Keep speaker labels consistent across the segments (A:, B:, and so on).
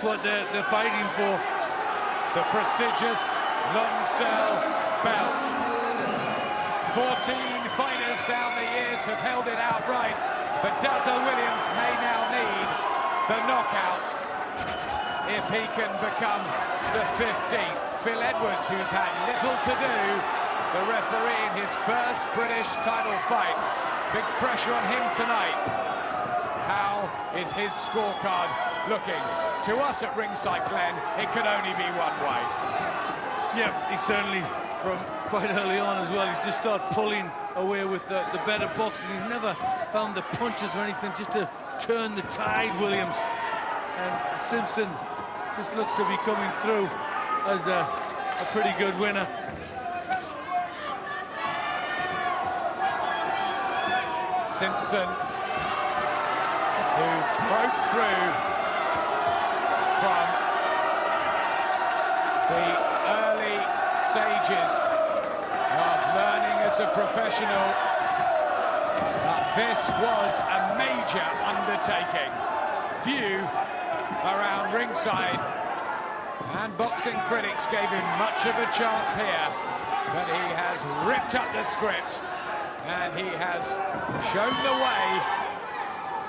A: What they're fighting for.
B: The prestigious Lonsdale belt. 14 fighters down the years have held it outright, but Dazzo Williams may now need the knockout if he can become the 15th. Phil Edwards, who's had little to do, the referee in his first British title fight. Big pressure on him tonight. How is his scorecard looking? To us at ringside, Glenn, it could only be one way.
A: Yeah, he certainly, from quite early on as well, he's just started pulling away with the better boxing. He's never found the punches or anything just to turn the tide, Williams. And Simpson just looks to be coming through as a pretty good winner.
B: Simpson, who broke through from the early stages of learning as a professional. This was a major undertaking. Few around ringside, and boxing critics gave him much of a chance here, but he has ripped up the script, and he has shown the way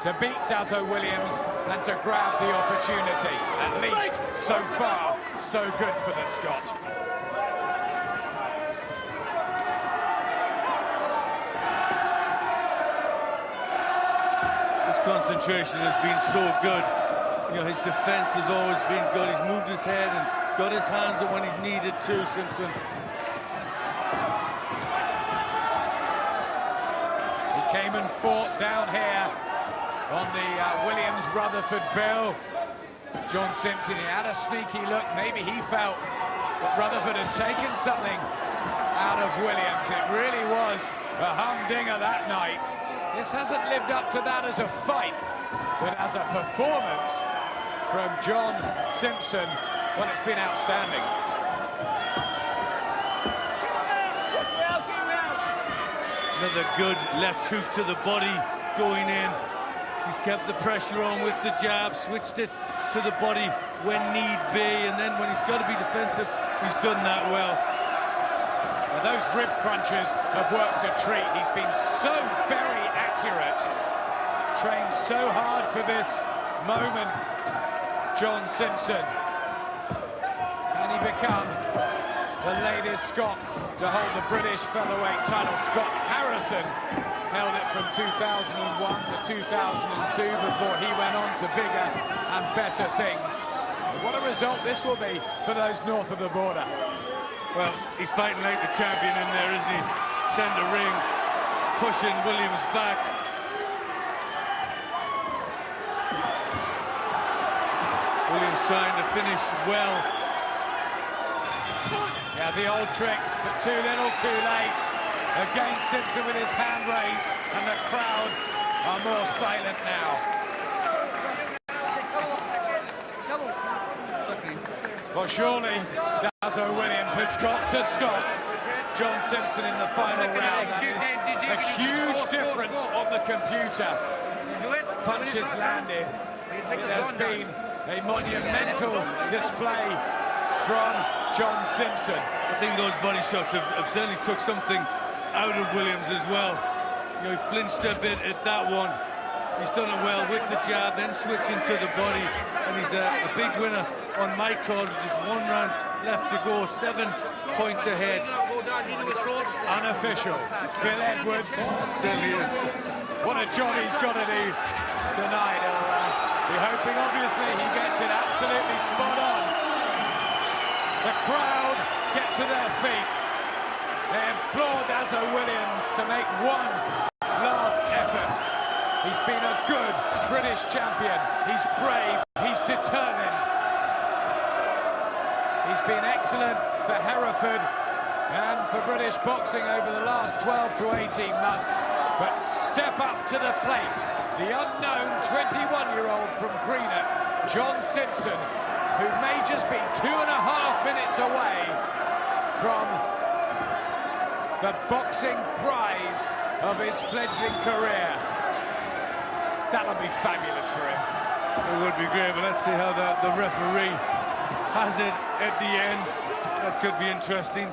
B: to beat Dazzo Williams and to grab the opportunity. At least, so far, so good for the Scot.
A: His concentration has been so good. You know, his defense has always been good. He's moved his head and got his hands up when he's needed to, Simpson.
B: He came and fought down here on the Williams-Rutherford bill. John Simpson, he had a sneaky look. Maybe he felt that Rutherford had taken something out of Williams. It really was a humdinger that night. This hasn't lived up to that as a fight, but as a performance from John Simpson, well, it's been outstanding.
A: Another good left hook to the body going in. He's kept the pressure on with the jab, switched it to the body when need be, and then when he's got to be defensive, he's done that well.
B: Now, those rib crunches have worked a treat. He's been so very accurate, trained so hard for this moment, John Simpson. Can he become the latest Scot to hold the British featherweight title? Scott Harrison held it from 2001 to 2002 before he went on to bigger and better things. What a result this will be for those north of the border.
A: Well, he's fighting like the champion in there, isn't he? Center ring, pushing Williams back. Williams trying to finish well.
B: Yeah, the old tricks, but too little, too late. Again, Simpson with his hand raised, and the crowd are more silent now. Well, surely Dazzo Williams has got to stop John Simpson in the final round. That is a huge difference on the computer. Punches landed. It has been a monumental display from John Simpson.
A: I think those body shots have certainly took something out of Williams as well. You know, he flinched a bit at that one. He's done it well with the jab, then switching to the body, and he's a big winner on my card with just one round left to go, 7 points ahead.
B: Unofficial. Phil Edwards.
A: Certainly is.
B: What a job he's got to do tonight. We're hoping, obviously, he gets it absolutely spot on. The crowd get to their feet. They implore Dazzo Williams to make one last effort. He's been a good British champion. He's brave, he's determined. He's been excellent for Hereford and for British boxing over the last 12 to 18 months. But step up to the plate, the unknown 21-year-old from Greenock, John Simpson, who may just be 2.5 minutes away from the boxing prize of his fledgling career. That'll be fabulous for him.
A: It would be great, but let's see how the referee has it at the end. That could be interesting.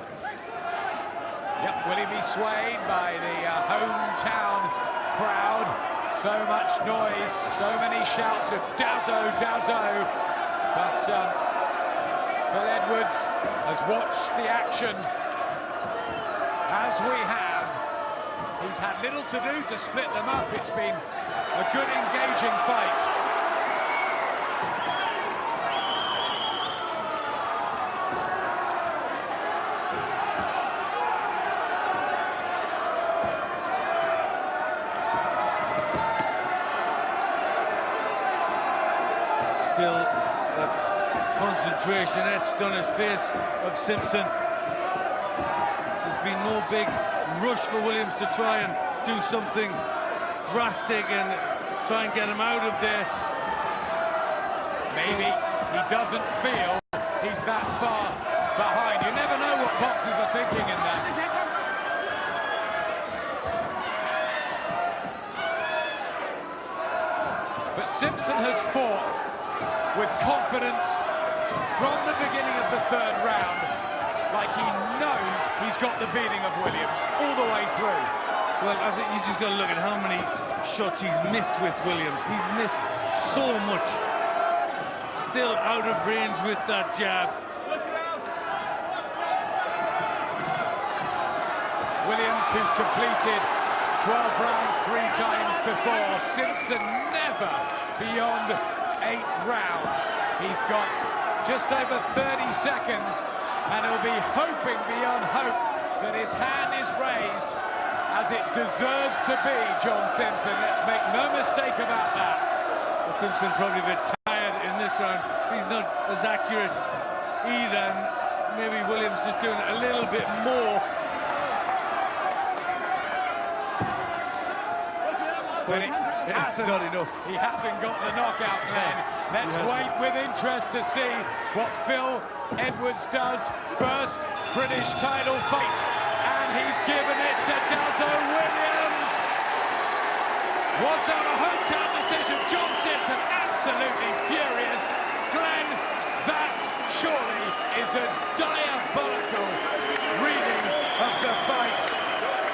B: Yep, will he be swayed by the hometown crowd? So much noise, so many shouts of Dazzo, Dazzo. But Phil Edwards has watched the action, as we have. He's had little to do to split them up. It's been a good, engaging fight.
A: Still, that concentration etched on his face of Simpson. There's been no big rush for Williams to try and do something drastic and try and get him out of there.
B: Maybe he doesn't feel he's that far behind. You never know what boxers are thinking in that. But Simpson has fought with confidence from the beginning of the third round, like he knows he's got the beating of Williams all the way through.
A: Well, I think you just got to look at how many shots he's missed with Williams. He's missed so much. Still out of range with that jab.
B: Williams, who's completed 12 rounds 3 times before. Simpson never beyond 8 rounds. He's got just over 30 seconds, and he'll be hoping beyond hope that his hand is raised, as it deserves to be, John Simpson. Let's make no mistake about that.
A: Well, Simpson probably a bit tired in this round. He's not as accurate either, and maybe Williams just doing a little bit more. But it's not enough.
B: He hasn't got the knockout, Glenn. Let's wait with interest to see what Phil Edwards does. First British title fight, and he's given it to Dazzo Williams. Was that a hometown decision? John Simpson absolutely furious. Glenn, that surely is a dire